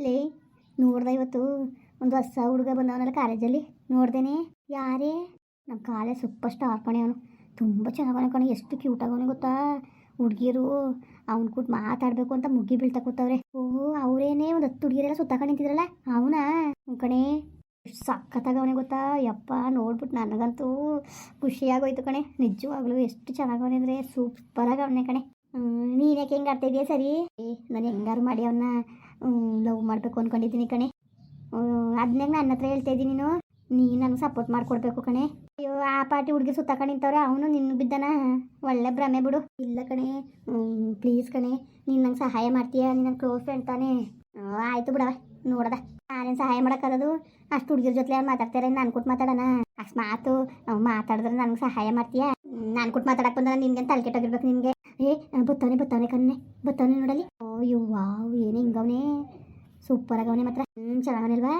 ಲೇ ನೋಡ್ದೆ ಇವತ್ತು ಒಂದು ಹೊಸ ಹುಡುಗ ಬಂದವನಲ್ಲ ಕಾಲೇಜಲ್ಲಿ ನೋಡ್ದೇನೆ. ಯಾರೇ? ನಮ್ಮ ಕಾಲೇಜ್ ಸೂಪರ್ ಸ್ಟಾರ್ ಕಣೆ ಅವನು. ತುಂಬ ಚೆನ್ನಾಗವನೆ ಕಣೆ, ಎಷ್ಟು ಕ್ಯೂಟ್ ಆಗವನೆ ಗೊತ್ತಾ. ಹುಡುಗಿರು ಅವ್ನು ಕೂಡ ಮಾತಾಡಬೇಕು ಅಂತ ಮುಗಿ ಬೀಳ್ತಾ ಕೂತವ್ರೆ. ಓಹೋ ಅವರೇನೇ ಒಂದು 10 ಹುಡುಗಿರೆಲ್ಲ ಸುತ್ತಾಕೊಂಡು ನಿಂತಿದ್ರಲ್ಲ ಅವನಾ ಕಣೆ. ಎಷ್ಟು ಸಖತ್ತಾಗವನೆ ಗೊತ್ತಾ. ಯಪ್ಪ ನೋಡ್ಬಿಟ್ಟು ನನಗಂತೂ ಖುಷಿಯಾಗೋಯ್ತು ಕಣೆ. ನಿಜವಾಗ್ಲೂ ಎಷ್ಟು ಚೆನ್ನಾಗವನೆ ಅಂದರೆ ಸೂಪರಾಗವನೆ ಕಣೆ. ನೀನು ಯಾಕೆ ಹೆಂಗೆ ಆಡ್ತಾ ಇದೆಯಾ? ಸರಿ ನಾನು ಹೆಂಗಾರು ಮಾಡಿ ಅವನ್ನ ಲವ್ ಮಾಡಬೇಕು ಅಂದ್ಕೊಂಡಿದ್ದೀನಿ ಕಣೆ. ಅದನ್ನೇ ನನ್ನ ಹತ್ರ ಹೇಳ್ತಾ ಇದ್ದೀನಿ ನೀನು ನನಗೆ ಸಪೋರ್ಟ್ ಮಾಡಿಕೊಡ್ಬೇಕು ಕಣೆ. ಅಯ್ಯೋ ಆ ಪಾರ್ಟಿ ಹುಡುಗಿ ಸುತ್ತಾಕೊಂಡು ನಿಂತವ್ರೆ, ಅವನು ನಿನ್ನ ಬಿದ್ದಾನ. ಒಳ್ಳೆ ಭ್ರಮೆ ಬಿಡು. ಇಲ್ಲ ಕಣೆ ಪ್ಲೀಸ್ ಕಣೆ, ನೀನು ನಂಗೆ ಸಹಾಯ ಮಾಡ್ತೀಯಾ? ನೀನು ನನ್ನ ಕ್ಲೋಸ್ ಫ್ರೆಂಡ್ ತಾನೇ. ಆಯಿತು ಬಿಡವ, ನೋಡದ ನಾನೇನು ಸಹಾಯ ಮಾಡೋಕ್ಕದು. ಅಷ್ಟು ಹುಡುಗಿರ ಜೊತೆ ಯಾರು ಮಾತಾಡ್ತಾರೆ, ನಾನು ಕೊಟ್ಟು ಮಾತಾಡೋಣ. ಅಕಸ್ಮಾತು ಮಾತಾಡಿದ್ರೆ ನನಗೆ ಸಹಾಯ ಮಾಡ್ತೀಯಾ? ನಾನು ಕೊಟ್ಟು ಮಾತಾಡಕ್ಕೆ ಬಂದ ನಿನ್ಗೆ ತಲೆ ಕೆಟ್ಟೋಗಿರ್ಬೇಕು ನಿನಗೆ. ಬತ್ತವನೆ ಕಣ್ಣೆ ನೋಡಲಿ. ಅಯ್ಯೋ ವಾವ್ ಏನು ಹಿಂಗವನೇ, ಸೂಪರ್ ಆಗವನೆ ಮಾತ್ರ. ಚೆನ್ನಾಗವನಿಲ್ವಾ?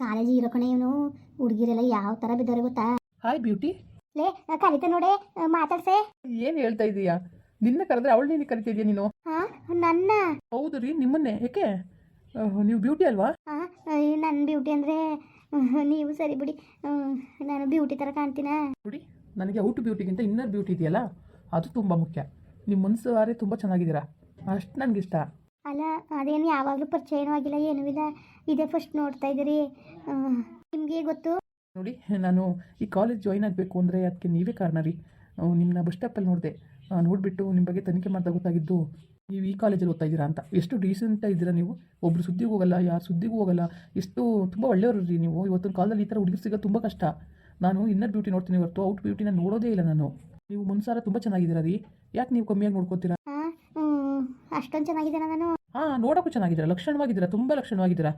ಕಾಲೇಜ್ ಇರೋ ಕಣೆ ಇವನು. ಹುಡುಗಿರೆಲ್ಲ ಯಾವ ಥರ ಬಿದ್ದವ್ರೆ ಗೊತ್ತಾ. Hi beauty. ಲೇ ಕಲಿತ ನೋಡೆ, ಮಾತಾಡ್ಸೆ. ಏನು ಹೇಳ್ತಾ ಇದೀಯಾ? ನಿನ್ನ ಕರೆದ್ರೆ ಅವಳು ನೀನು ಕರಿತಿದ್ಯಾ ನೀನು? ಹಾಂ ನನ್ನ? ಹೌದು ರೀ, ನಿಮ್ಮನ್ನೇ. ಯಾಕೆ ನೀವು ಬ್ಯೂಟಿ ಅಲ್ವಾ? ಹಾಂ ನನ್ನ ಬ್ಯೂಟಿ ಅಂದರೆ ನೀವು ಸರಿ ಬಿಡಿ. ನಾನು ಬ್ಯೂಟಿ ಥರ ಕಾಣ್ತೀನಾ? ನೋಡಿ, ನನಗೆ ಔಟ್ ಬ್ಯೂಟಿಗಿಂತ ಇನ್ನರ್ ಬ್ಯೂಟಿ ಇದೆಯಲ್ಲ ಅದು ತುಂಬ ಮುಖ್ಯ. ನಿಮ್ಮ ಮನಸ್ಸು ವಾರೆ ತುಂಬ ಚೆನ್ನಾಗಿದ್ದೀರಾ, ಅಷ್ಟು ನನಗಿಷ್ಟ. ಅಲ್ಲ ಅದೇನು ಯಾವಾಗಲೂ ಪರಿಚಯನೂ ಆಗಿಲ್ಲ, ಏನೂ ಇಲ್ಲ. ಇದೇ ಫಸ್ಟ್ ನೋಡ್ತಾ ಇದ್ದೀರಿ. ನಿಮಗೆ ಗೊತ್ತು? ನೋಡಿ, ನಾನು ಈ ಕಾಲೇಜ್ ಜಾಯ್ನ್ ಆಗಬೇಕು ಅಂದರೆ ಅದಕ್ಕೆ ನೀವೇ ಕಾರಣ ರೀ. ನಿಮ್ಮನ್ನ ಬಸ್ ಸ್ಟಾಪಲ್ಲಿ ನೋಡಿದೆ, ನೋಡಿಬಿಟ್ಟು ನಿಮ್ಮ ಬಗ್ಗೆ ತನಿಖೆ ಮಾಡ್ತಾ ಗೊತ್ತಾಗಿದ್ದು ನೀವು ಈ ಕಾಲೇಜಲ್ಲಿ ಓದ್ತಾ ಇದ್ದೀರಾ ಅಂತ. ಎಷ್ಟು ಡೀಸೆಂಟಾಗಿ ಇದ್ದೀರಾ ನೀವು. ಒಬ್ಬರು ಸುದ್ದಿಗೂ ಹೋಗಲ್ಲ, ಯಾರು ಸುದ್ದಿಗೂ ಹೋಗಲ್ಲ. ಎಷ್ಟು ತುಂಬ ಒಳ್ಳೆಯವರು ರೀ ನೀವು. ಇವತ್ತಿನ ಕಾಲದಲ್ಲಿ ಈ ಥರ ಹುಡುಗರು ಸಿಗೋದು ತುಂಬ ಕಷ್ಟ. ನಾನು ಇನ್ನರ್ ಬ್ಯೂಟಿ ನೋಡ್ತೀನಿ ಹೊರತು ಔಟ್ ಬ್ಯೂಟಿನ ನೋಡೋದೇ ಇಲ್ಲ ನಾನು. ನೀವು ಮನ್ಸಾರ ತುಂಬ ಚೆನ್ನಾಗಿದ್ದೀರಾ ರೀ. ಯಾಕೆ ನೀವು ಕಮ್ಮಿಯಾಗಿ ನೋಡ್ಕೋತೀರಾ? ಅಷ್ಟೊಂದು ಚೆನ್ನಾಗಿದ್ದೀರಾ ನಾನು? ಹಾಂ, ನೋಡೋಕ್ಕೂ ಚೆನ್ನಾಗಿದ್ದೀರಾ, ಲಕ್ಷಣವಾಗಿದ್ದೀರಾ, ತುಂಬ ಲಕ್ಷಣವಾಗಿದ್ದೀರಾ.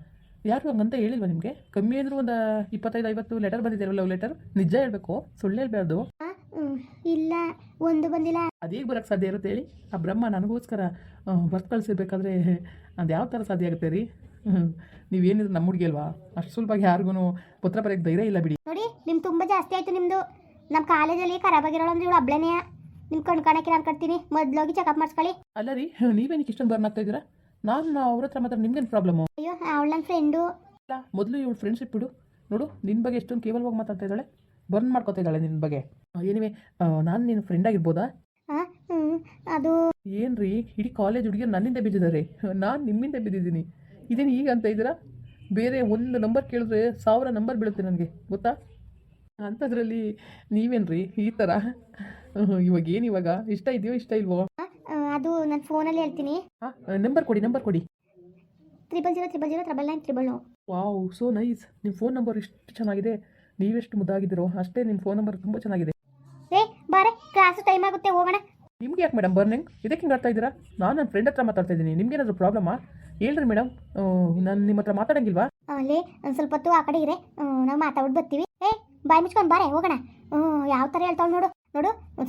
ಯಾರು ಹಂಗಂತ ಹೇಳಿಲ್ವಾ ನಿಮಗೆ? ಕಮ್ಮಿ ಅಂದರೂ ಒಂದು 25-50 ಲೆಟರ್ ಬಂದಿದ್ದೀರಲ್ಲ, ಲವ್ ಲೆಟರ್. ನಿಜ ಹೇಳಬೇಕು, ಸುಳ್ಳು ಹೇಳ್ಬಾರ್ದು. ಇಲ್ಲ, ಒಂದು ಬಂದಿಲ್ಲ. ಅದೇಗೆ ಬರೋಕ್ಕೆ ಸಾಧ್ಯ ಇರುತ್ತೆ ಹೇಳಿ? ಆ ಬ್ರಹ್ಮ ನನಗೋಸ್ಕರ ಬರ್ತ್ ಕಳಿಸಿರ್ಬೇಕಾದ್ರೆ ಅದು ಯಾವ ಥರ ಸಾಧ್ಯ ಆಗುತ್ತೆ ರೀ? ನೀವೇನಿದ್ರು ನಮ್ಮ ಹುಡುಗಿ ಅಲ್ವಾ? ಅಷ್ಟು ಸುಲಭವಾಗಿ ಯಾರಿಗೂ ಪತ್ರ ಬರೋಕ್ಕೆ ಧೈರ್ಯ ಇಲ್ಲ ಬಿಡಿ. ನೋಡಿ, ನಿಮ್ಗೆ ತುಂಬ ಜಾಸ್ತಿ ಆಯಿತು ನಿಮ್ಮದು. ನಮ್ಮ ಕಾಲೇಜಲ್ಲಿ ಖರಾಬಾಗಿರೋಳು ಅಂದ್ರೆ ಇವಳು ಒಬ್ಳೇನೆ. ನಿಮ್ಮ ಕಣ್ಕಾಣಕ್ಕೆ ನಾನು ಕಟ್ತೀನಿ, ಮೊದಲೋಗಿ ಚೆಕಪ್ ಮಾಡಿಸ್ಕೊಳ್ಳಿ. ಅಲ್ಲ ರೀ, ನೀವೇನಕ್ಕೆ ಇಷ್ಟೊಂದು ಬರ್ನ್ ಆಗ್ತಾ ಇದ್ದೀರಾ? ನಾನು ಅವ್ರ ಹತ್ರ ಮಾತ್ರ ನಿಮ್ಗೇನು ಪ್ರಾಬ್ಲಮ್ಮು? ಅಯ್ಯೋ ಅವಳು ನನ್ನ ಫ್ರೆಂಡು. ಇಲ್ಲ, ಮೊದಲು ಇವಳು ಫ್ರೆಂಡ್ಶಿಪ್ ಬಿಡು. ನೋಡು, ನಿನ್ನ ಬಗ್ಗೆ ಎಷ್ಟೊಂದು ಕೇವಲವಾಗಿ ಮಾತಾಡ್ತಾ ಇದ್ದಾಳೆ, ಬರ್ನ್ ಮಾಡ್ಕೊತಾ ಇದ್ದಾಳೆ ನಿನ್ನ ಬಗ್ಗೆ. ಏನಿವೆ, ನಾನು ನಿನ್ನ ಫ್ರೆಂಡ್ ಆಗಿರ್ಬೋದಾ? ಅದು ಏನು ರೀ, ಇಡೀ ಕಾಲೇಜ್ ಹುಡುಗಿಯರು ನನ್ನಿಂದ ಬಿದ್ದಿದ್ದಾರೆ, ನಾನು ನಿಮ್ಮಿಂದ ಬಿದ್ದಿದ್ದೀನಿ. ಇದೇನು ಈಗ ಅಂತ ಇದ್ದೀರಾ? ಬೇರೆ ಒಂದು ನಂಬರ್ ಕೇಳಿದ್ರೆ 1000 ನಂಬರ್ ಬೀಳುತ್ತೆ ನನಗೆ, ಗೊತ್ತಾ? ಅಂಥದ್ರಲ್ಲಿ ನೀವೇನು ರೀ ಈ ಥರ? ಇವಾಗ ಇಷ್ಟ ಇದೆಯೋ ಇಷ್ಟ ಇಲ್ವೋ? ಅದು ನನ್ನ ಫೋನಲ್ಲಿ ಹೇಳ್ತೀನಿ. ಹಾಂ, ನಂಬರ್ ಕೊಡಿ 00000999. Wow, so nice. ನಿಮ್ಮ ಫೋನ್ ನಂಬರ್ ಇಷ್ಟು ಚೆನ್ನಾಗಿದೆ, ನೀವೆಷ್ಟು ಮುದ್ದಾಗಿದ್ದೀರೋ ಅಷ್ಟೇ ನಿಮ್ಮ ಫೋನ್ ನಂಬರ್ ತುಂಬ ಚೆನ್ನಾಗಿದೆ. ಬಾರೆ, ಕ್ಲಾಸು ಟೈಮ್ ಆಗುತ್ತೆ, ಹೋಗೋಣ. ನಿಮ್ಗೆ ಯಾಕೆ ಮೇಡಮ್ ಬರ್ನಿಂಗ್? ಇದಕ್ಕೆ ಹಿಂಗೆ ಆಡ್ತಾ ಇದ್ದೀರಾ? ನಾನು ನನ್ನ ಫ್ರೆಂಡ್ ಹತ್ರ ಮಾತಾಡ್ತಾ ಇದ್ದೀನಿ, ನಿಮ್ಗೇನಾದರೂ ಪ್ರಾಬ್ಲಮ್ಮಾ? ಹೇಳ್ರಿ ಮೇಡಮ್, ನಾನು ನಿಮ್ಮ ಹತ್ರ ಮಾತಾಡೋಂಗಿಲ್ವಾ? ಅಲ್ಲೇ ಒಂದು ಸ್ವಲ್ಪ ಹೊತ್ತು ಆ ಕಡೆ ಇರೆ, ನಾವು ಮಾತಾಡ್ಬಿಟ್ಟು ಬರ್ತೀವಿ. ಬಾಯ್ ಮುಚ್ಕೊಂಡು ಬಾರೆ, ಹೋಗೋಣ. ಯಾವ ಥರ ಹೇಳ್ತಾವ್ ನೋಡು.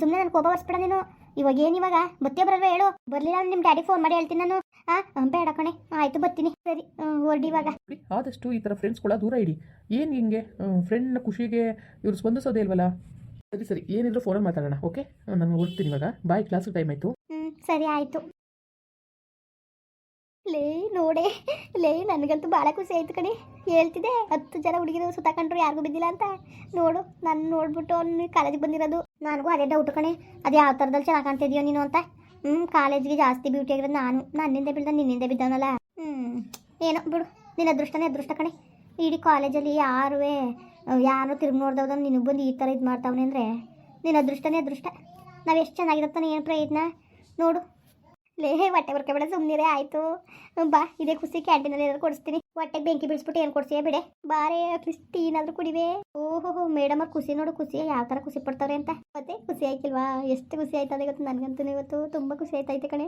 ಸುಮ್ಮನೆ ನಾನು ಕೋಪ ಬರ್ಸ್ಬೇಡ ನೀನು. ಇವಾಗ ಬತ್ತೇ ಬರಲ್ವ ಹೇಳು? ಬರಲಿಲ್ಲ ನಿಮ್ಮ ಡ್ಯಾಡಿ ಫೋನ್ ಮಾಡಿ ಹೇಳ್ತೀನಿ ನಾನು. ಬೇಡ ಕಣೆ, ಆಯಿತು ಬರ್ತೀನಿ. ಸರಿ ಹೊರಡಿ ಇವಾಗ. ಆದಷ್ಟು ಈ ಥರ ಫ್ರೆಂಡ್ಸ್ಗಳ ದೂರ ಇಡಿ. ಏನು ಹಿಂಗೆ ಫ್ರೆಂಡ್ನ ಖುಷಿಗೆ ಇವ್ರು ಸ್ಪಂದಿಸೋದೇ ಇಲ್ವಲ್ಲ? ಸರಿ ಏನಿದ್ರು ಫೋನಲ್ಲಿ ಮಾತಾಡೋಣ, ಓಕೆ? ನಾನು ಹೊರಡ್ತೀನಿ ಇವಾಗ. ಬಾಯ್, ಕ್ಲಾಸ್ ಟೈಮ್ ಆಯಿತು. ಸರಿ ಆಯಿತು. ನೋಡೆ ನನಗಂತೂ ಭಾಳ ಖುಷಿ ಆಯಿತು ಕಣೆ. ಹೇಳ್ತಿದ್ದೆ 10 ಜನ ಹುಡುಗಿರು ಸುತ್ತಾಕೊಂಡ್ರು ಯಾರಿಗೂ ಬಿದ್ದಿಲ್ಲ ಅಂತ. ನೋಡು, ನಾನು ನೋಡ್ಬಿಟ್ಟು ಅವ್ನು ಕಾಲೇಜಿಗೆ ಬಂದಿರೋದು. ನನಗೂ ಅದೇ ಡೌಟ್ ಕಣೆ, ಅದು ಯಾವ ಥರದಲ್ಲಿ ಚೆನ್ನಾಗಿ ಕಾಣ್ತಿದ್ಯೋ ನೀನು ಅಂತ. ಕಾಲೇಜಿಗೆ ಜಾಸ್ತಿ ಬ್ಯೂಟಿ ಆಗಿರೋದು ನಾನು. ನನ್ನಿಂದ ನಿನ್ನಿಂದ ಬಿದ್ದವನಲ್ಲ. ಏನೋ ಬಿಡು, ನಿನ್ನ ಅದೃಷ್ಟನೇ ಅದೃಷ್ಟ ಕಣೆ. ಇಡೀ ಕಾಲೇಜಲ್ಲಿ ಯಾರು ತಿರುಗಿ ನೋಡ್ದವ್ದು ನಿನಗೆ ಬಂದು ಈ ಥರ ಇದು ಮಾಡ್ತಾವನೆ ಅಂದರೆ ನಿನ್ನ ಅದೃಷ್ಟನೇ ಅದೃಷ್ಟ. ನಾವು ಎಷ್ಟು ಚೆನ್ನಾಗಿರುತ್ತಾನೆ, ಏನು ಪ್ರಯತ್ನ ನೋಡು. ಹೊಟ್ಟೆ ಬರ್ಕೊಬೇಡ, ಸುಮ್ಮನಿರೇ ಆಯಿತು. ಬಾ, ಇದೇ ಖುಷಿ. ಕ್ಯಾಂಟೀನಲ್ಲಿ ಏನಾದ್ರು ಕೊಡಿಸ್ತೀನಿ. ಹೊಟ್ಟೆಗೆ ಬೆಂಕಿ ಬಿಡಿಸ್ಬಿಟ್ಟು ಏನು ಕೊಡ್ತೀಯ ಬಿಡೆ. ಬಾರೇ ಅಟ್ಲೀಸ್ಟ್ ಟೀ ಏನಾದರೂ ಕುಡಿವೆ. ಓಹೋ ಮೇಡಮ್ ಅವ್ರು ಖುಷಿ ನೋಡು, ಖುಷಿ ಯಾವ ಥರ ಖುಷಿ ಪಡ್ತಾವ್ರೆ ಅಂತ. ಮತ್ತೆ ಖುಷಿ ಆಯ್ತಿಲ್ವಾ? ಎಷ್ಟು ಖುಷಿ ಆಯ್ತದೆ ಇವತ್ತು. ನನಗಂತೂ ಇವತ್ತು ತುಂಬ ಖುಷಿ ಆಯ್ತೈತೆ ಕಣೆ,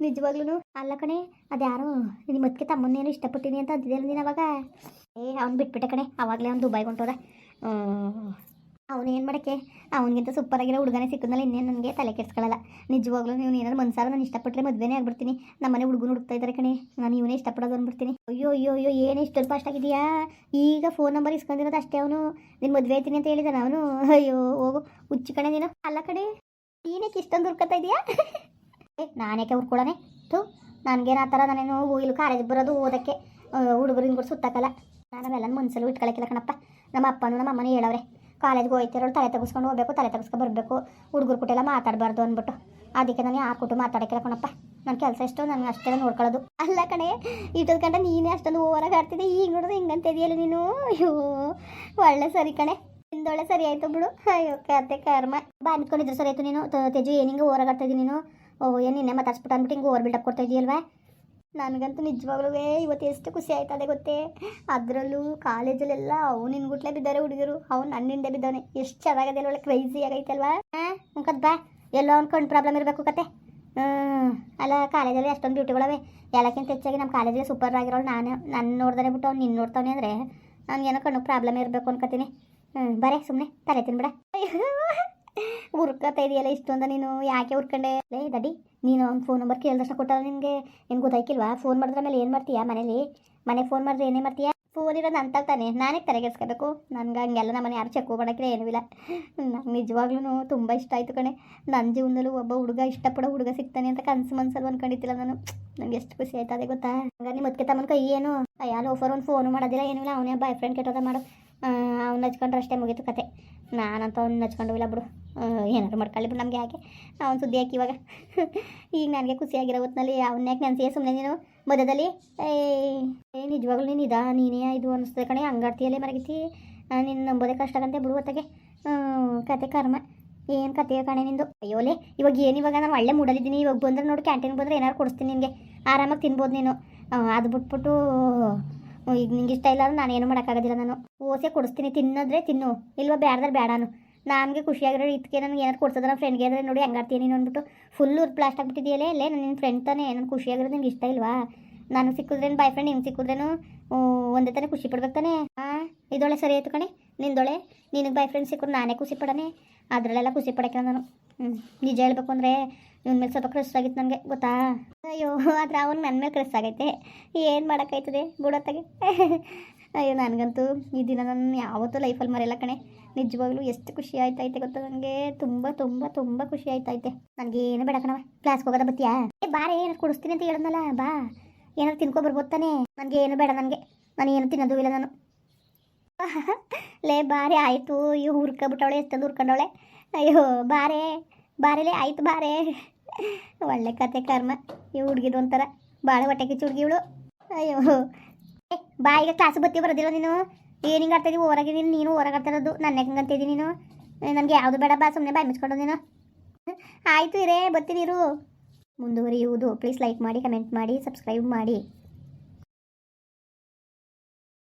ನಿಜವಾಗ್ಲೂ. ಅಲ್ಲ ಕಣೆ, ಅದ್ಯಾರೋ ನಿಮ್ಮ ಮತ್ತಿಗೆ ತಮ್ಮನ್ನೇನು ಇಷ್ಟಪಟ್ಟಿನಿ ಅಂತ ಅಂತಿದ್ದೆಲ್ಲ ನೀನು ಅವಾಗ. ಅವ್ನು ಬಿಟ್ಬಿಟ್ಟೆ ಕಣೆ, ಅವಾಗಲೇ ಅವ್ನು ದುಬೈಗೆ ಹೊಂಟೋದ. ಅವನೇನು ಮಾಡೋಕ್ಕೆ, ಅವನಿಗಿಂತ ಸೂಪರಾಗಿರೋ ಹುಡುಗನೇ ಸಿಕ್ಕಿದ್ನಲ್ಲ, ಇನ್ನೇನು ನನಗೆ ತಲೆ ಕೆಡ್ಸ್ಕೊಳ್ಳಲ್ಲ. ನಿಜವಾಗ್ಲೂ ನೀವು ಏನಾದ್ರು ಮನ್ಸಾರ ನಾನು ಇಷ್ಟಪಟ್ಟರೆ ಮದುವೆನೇ ಆಗ್ಬಿಡ್ತೀನಿ. ನಮ್ಮನೆ ಹುಡುಗನ ಹುಡುಕ್ತಾ ಇದ್ದಾರೆ ಕಣೆ, ನಾನು ಇವನೇ ಇಷ್ಟಪಡೋದು ಅಂದ್ಬಿಡ್ತೀನಿ. ಅಯ್ಯೋ ಏನು ಇಷ್ಟೊಂದು ಫಾಸ್ಟ್ ಆಗಿದೆಯಾ? ಈಗ ಫೋನ್ ನಂಬರ್ ಇಸ್ಕೊಂಡಿರೋದು ಅಷ್ಟೇ. ಅವನು ನಿನ್ನ ಮದುವೆ ಆಯ್ತೀನಿ ಅಂತ ಹೇಳಿದಾನೆ ಅವನು. ಅಯ್ಯೋ ಹೋಗು ಹುಚ್ಚು ಕಣೆ ನೀನು. ಅಲ್ಲ ಕಣೆ, ನೀನೇಕೆ ಇಷ್ಟೊಂದು ಹುರ್ಕೊತಾ ಇದೆಯಾ? ನಾನೇಕೆ ಹುರ್ಕೊಳ್ಳೋಣ? ನನಗೇನು ಆ ಥರ ನಾನೇನು ಇಲ್ಲಿ ಕಾಲೇಜಿಗೆ ಬರೋದು ಓದೋಕ್ಕೆ ಹುಡುಗರಿಂದ ಕೂಡ ಸುತ್ತಕ್ಕಲ್ಲ. ನಾನು ಅವೆಲ್ಲ ಮನಸ್ಸಲ್ಲೂ ಇಟ್ಕೊಳಕ್ಕಿಲ್ಲ ಕಣಪ್ಪ. ನಮ್ಮ ಅಪ್ಪನೂ ನಮ್ಮ ಅಮ್ಮನೂ ಹೇಳವ್ರೆ, ಕಾಲೇಜ್ಗೆ ಹೋಗ್ತಿರೋಳು ತಲೆ ತೆಗೆಸ್ಕೊಂಡು ಹೋಗ್ಬೇಕು, ತಲೆ ತೆಗೆಸ್ಕೊ ಬರಬೇಕು, ಹುಡುಗರು ಕುಟೆಲ್ಲ ಮಾತಾಡಬಾರ್ದು ಅಂದ್ಬಿಟ್ಟು. ಅದಕ್ಕೆ ನಾನು ಯಾರು ಕೊಟ್ಟು ಮಾತಾಡೋಕ್ಕಿಲ್ಲ ಕಣಪ್ಪ. ನನ್ನ ಕೆಲಸ ಎಷ್ಟು ನನಗೆ ಅಷ್ಟೆಲ್ಲ ನೋಡ್ಕೊಳ್ಳೋದು. ಅಲ್ಲ ಕಣೆ, ಇಷ್ಟೊಂದು ಗಂಟೆ ನೀನೇ ಅಷ್ಟೊಂದು ಓವರಾಗಿ ಆಡ್ತಿದ್ದೆ, ಈಗ ನೋಡಿದ್ರೆ ಹಿಂಗಂತ ಇದೆಯಲ್ಲ ನೀನು. ಅಯ್ಯೋ ಒಳ್ಳೆ ಸರಿ ಕಣೆ, ನಿಂದೊಳ್ಳೆ ಸರಿ ಆಯಿತು ಬಿಡು. ಅಯ್ಯೋ ಕತೆ ಕರ್ಮ. ಬಾ ನಿಂತ್ಕೊಂಡಿದ್ರು ಸರಿ ಆಯಿತು ನೀನು. ತೇಜು ಏನು ಹಿಂಗೆ ಓವರಾಗಿ ಆಡ್ತಾಯಿದ್ದೀನಿ ನೀನು? ಏನು ನಿನ್ನೆ ಮಾತಾಡ್ಸ್ಬಿಟ್ಟು ಅಂದ್ಬಿಟ್ಟು ಹಿಂಗೆ ಓವರ್ ಬಿಲ್ಡಪ್ ಕೊಡ್ತಾ ಇದೆಯಲ್ವಾ? ನನಗಂತೂ ನಿಜವಾಗ್ಲೂ ಇವತ್ತು ಎಷ್ಟು ಖುಷಿ ಆಯ್ತದೆ ಗೊತ್ತೇ. ಅದರಲ್ಲೂ ಕಾಲೇಜಲ್ಲೆಲ್ಲ ನಿನ್ನ ಗುಟ್ಲೆ ಬಿದ್ದಾರೆ ಹುಡುಗರು, ಅವ್ನು ನನ್ನಿಂದೆ ಬಿದ್ದವನೆ. ಎಷ್ಟು ಚೆನ್ನಾಗಿದೆ, ಒಳ್ಳೆ ಕ್ರೈಸಿ ಆಗೈತಲ್ವಾ? ಮುಖದ್ ಬಾ, ಎಲ್ಲೋ ಒಂದು ಕಣ್ಣು ಪ್ರಾಬ್ಲಮ್ ಇರಬೇಕು ಕತೆ. ಅಲ್ಲ, ಕಾಲೇಜಲ್ಲಿ ಅಷ್ಟೊಂದು ಬ್ಯೂಟಿಗಳವೆ. ಎಲ್ಲಕ್ಕಿಂತ ಹೆಚ್ಚಾಗಿ ನಮ್ಮ ಕಾಲೇಜಲ್ಲಿ ಸೂಪರ್ ಆಗಿರೋಳು ನಾನು ನೋಡ್ದಾನೆ ಬಿಟ್ಟು ಅವ್ನು ನಿನ್ನ ನೋಡ್ತಾನೆ ಅಂದರೆ ನನಗೇನೋ ಕಣ್ಣು ಪ್ರಾಬ್ಲಮ್ ಇರಬೇಕು ಅನ್ಕೋತೀನಿ. ಬರೇ ಸುಮ್ಮನೆ ತಲೆ ತಿನ್ಬಿಡ. ಹುರ್ಕತಾ ಇದೆಯಲ್ಲ ಇಷ್ಟೊಂದ ನೀನು, ಯಾಕೆ ಹುರ್ಕೊಂಡೆ? ಲೇ ದಡ್ಡಿ, ನೀನು ಅವ್ನು ಫೋನ್ ನಂಬರ್ ಕೇಳಿದಷ್ಟು ಕೊಟ್ಟ ನಿನಗೆ ಏನು ಗೊತ್ತಾಯ್ಕಿಲ್ವಾ? ಫೋನ್ ಮಾಡಿದ್ರೆ ಮೇಲೆ ಏನು ಮಾಡ್ತೀಯಾ? ಮನೆಗೆ ಫೋನ್ ಮಾಡಿದ್ರೆ ಏನೇ ಮಾಡ್ತೀಯಾ? ಫೋನ್ ಇರೋದು ಅಂತ ತಾನೆ, ನಾನೇ ತಲೆಗೆಡ್ಸ್ಕೋಬೇಕು? ನನಗೆ ಹಂಗೆಲ್ಲ ನಮ್ಮನೆ ಯಾರು ಚೆಕ್ ಮಾಡೋಕ್ಕೆ ಏನೂ ಇಲ್ಲ. ನಂಗೆ ನಿಜವಾಗ್ಲೂ ತುಂಬ ಇಷ್ಟ ಆಯಿತು ಕಣೆ. ನನ್ನ ಜೀವನದಲ್ಲೂ ಒಬ್ಬ ಹುಡುಗ ಇಷ್ಟಪಡೋ ಹುಡುಗ ಸಿಗ್ತಾನೆ ಅಂತ ಕನಸು ಮನಸ್ಸಲ್ಲಿ ಅಂದ್ಕೊಂಡಿದ್ದಿಲ್ಲ ನಾನು. ನನಗೆ ಎಷ್ಟು ಖುಷಿ ಆಯ್ತದೆ ಗೊತ್ತಾ? ಹಂಗಾರೆ ನಿಮ್ಮ ಅದಕ್ಕೆ ತಮ್ಮನ ಕೈ ಏನು ಯಾರು ಆಫರ್ ಒಂದು ಫೋನು ಮಾಡೋದಿಲ್ಲ, ಏನೂ ಇಲ್ಲ. ಅವನೇ ಬಾಯ್ ಫ್ರೆಂಡ್ ಕೆಟ್ಟೋದ ಮಾಡು, ಅವ್ನು ಹಚ್ಕೊಂಡ್ರೆ ಅಷ್ಟೇ ಮುಗೀತು ಕತೆ. ನಾನಂತ ಅವ್ನು ಹಚ್ಕೊಂಡು ಇಲ್ಲ ಬಿಡು, ಏನಾದ್ರು ಮಾಡ್ಕೊಳ್ಳಿ ಬಿಡು, ನಮಗೆ ಯಾಕೆ ಅವ್ನು ಸುದ್ದಿ ಹಾಕಿ ಇವಾಗ. ಈಗ ನನಗೆ ಖುಷಿಯಾಗಿರೋ ಹೊತ್ತಿನಲ್ಲಿ ಅವನ್ಯಾಕೆ ನೆನ್ಸಿಯೇ ಸುಮ್ಮನೆ ನೀನು ಮಧ್ಯದಲ್ಲಿ. ನಿಜವಾಗ್ಲೂ ನೀನು ನೀನೇ ಇದು ಅನ್ನಿಸ್ತದೆ ಕಣೆ. ಹಂಗಾಡ್ತೀಯಲ್ಲೇ ಮರಗಿತಿ, ನೀನು ನಂಬೋದೇ ಕಷ್ಟ ಕಂತೆ ಬಿಡು ಹೊತ್ತಿಗೆ. ಕತೆ ಕರ್ಮ, ಏನು ಕತೆಯೋ ಕಣೆ ನಿಂದು. ಅಯ್ಯೋಲೆ, ಇವಾಗ ನಾನು ಒಳ್ಳೆ ಮೂಡಲಿದ್ದೀನಿ. ಇವಾಗ ಬಂದರೆ ನೋಡು, ಕ್ಯಾಂಟೀನ್ಗೆ ಬಂದರೆ ಏನಾರು ಕೊಡಿಸ್ತೀನಿ ನಿನಗೆ, ಆರಾಮಾಗಿ ತಿನ್ಬೋದು ನೀನು. ಅದು ಬಿಟ್ಬಿಟ್ಟು ಈಗ ನಿಂಗೆ ಇಷ್ಟ ಇಲ್ಲ ಅಂದ್ರೆ ನಾನೇನು ಮಾಡೋಕ್ಕಾಗೋದಿಲ್ಲ. ನಾನು ಓಸೆ ಕೊಡಿಸ್ತೀನಿ, ತಿನ್ನೋದ್ರೆ ತಿನ್ನು, ಇಲ್ವಾ ಬೇಡದ್ರೆ ಬೇಡಾನು. ನನಗೆ ಖುಷಿಯಾಗಿರೋ ಇದಕ್ಕೆ ನನಗೆ ಏನಾರು ಕೊಡ್ಸೋದು ನನ್ನ ಫ್ರೆಂಡ್ಗೆ ಆದರೆ ನೋಡಿ ಹೆಂಗಾಡ್ತೀನಿ ನೀನು ಅಂದ್ಬಿಟ್ಟು ಫುಲ್ಲು ಪ್ಲಾಸ್ಟ್ ಆಗಿಬಿಟ್ಟಿದೆಯಲ್ಲೇ. ಅಲ್ಲೇ ನಿನ್ನ ಫ್ರೆಂಡ್ ತಾನೇ, ನಾನು ಖುಷಿಯಾಗಿರೋದು ನಿಂಗೆ ಇಷ್ಟ ಇಲ್ವಾ? ನಾನು ಸಿಕ್ಕಿದ್ರೇನು ಬಾಯ್ ಫ್ರೆಂಡ್, ನಿಂಗೆ ಸಿಕ್ಕಿದ್ರೇನು ಒಂದೇ ತಾನೇ ಖುಷಿ ಪಡ್ಬೇಕು ತಾನೆ. ಇದೊಳ್ಳೆ ಸರಿ ಆಯಿತು ಕಣೆ ನಿಂದೊಳೆ. ನಿನಗೆ ಬಾಯ್ ಫ್ರೆಂಡ್ ಸಿಕ್ಕರು ನಾನೇ ಖುಷಿ ಪಡೋಣ, ಅದರಲ್ಲೆಲ್ಲ ಖುಷಿ ಪಡೋಕ್ಕೆ ನಾನು. ನಿಜ ಹೇಳ್ಬೇಕು ಅಂದರೆ ಇವನ ಮೇಲೆ ಸ್ವಲ್ಪ ಕ್ರಶ್ ಆಗಿತ್ತು ನನಗೆ, ಗೊತ್ತಾ? ಅಯ್ಯೋ, ಆದರೆ ಅವ್ನು ನನ್ನ ಮೇಲೆ ಕ್ರಶ್ ಆಗೈತೆ, ಏನು ಮಾಡೋಕ್ಕಾಯ್ತದೆ ಬಿಡೋತ್ತಾಗೆ. ಅಯ್ಯೋ, ನನಗಂತೂ ಈ ದಿನ ನಾನು ಯಾವತ್ತೂ ಲೈಫಲ್ಲಿ ಮರೆಯಲ್ಲ ಕಣೆ. ನಿಜವಾಗ್ಲೂ ಎಷ್ಟು ಖುಷಿ ಆಯ್ತೈತೆ ಗೊತ್ತಾ ನನಗೆ. ತುಂಬ ತುಂಬ ತುಂಬ ಖುಷಿ ಆಯ್ತೈತೆ. ನನಗೇನು ಬೇಡ ಕಣವ, ಕ್ಲಾಸ್ಗೆ ಹೋಗೋದ ಬತ್ತೀಯಾ? ಬಾರೆ, ಏನಾರು ಕೊಡಿಸ್ತೀನಿ ಅಂತ ಹೇಳಿದ್ನಲ್ಲ, ಬಾ, ಏನಾರು ತಿನ್ಕೊಬರ್ಬೋದು ತಾನೆ. ನನಗೆ ಏನು ಬೇಡ, ನಾನು ಏನು ತಿನ್ನೋದು ಇಲ್ಲ ನಾನು. ಲೇ ಬಾರೆ, ಆಯಿತು. ಅಯ್ಯೋ ಹುರ್ಕೊಬಿಟ್ಟವಳೆ, ಎಷ್ಟೊಂದು ಹುರ್ಕೊಂಡವಳೆ. ಅಯ್ಯೋ ಬಾರೆಲೇ, ಆಯಿತು ಬಾರೆ. ಒಳ್ಳೆ ಕತೆ ಕರ್ಮ. ಈ ಹುಡುಗಿದು ಒಂಥರ ಭಾಳ ಹೊಟ್ಟೆ ಕಿಚ್ಚು ಹುಡುಗಿ ಇವಳು. ಅಯ್ಯೋ ಬಾ, ಈಗ ಕ್ಲಾಸ್ ಬತ್ತಿ ಬರೋದಿಲ್ಲ ನೀನು. ಏನು ಹಿಂಗೆ ಆಡ್ತಾಯಿದ್ದೀವಿ ಹೊರಗೆ, ನೀನು ಹೊರಗೆ ಆಡ್ತಾಯಿರೋದು. ನನ್ನ ಹೆಂಗಂತಿದ್ದೀನಿ ನೀನು? ನನಗೆ ಯಾವುದು ಬೇಡ, ಬಾ ಸುಮ್ಮನೆ ಬಾಯ್ ಮುಚ್ಕೊಂಡು ನೀನು. ಆಯಿತು ಇರೇ, ಬರ್ತೀನಿ ಇರು. ಮುಂದುವರಿಯುವುದು. ಪ್ಲೀಸ್ ಲೈಕ್ ಮಾಡಿ, ಕಮೆಂಟ್ ಮಾಡಿ, ಸಬ್ಸ್ಕ್ರೈಬ್ ಮಾಡಿ.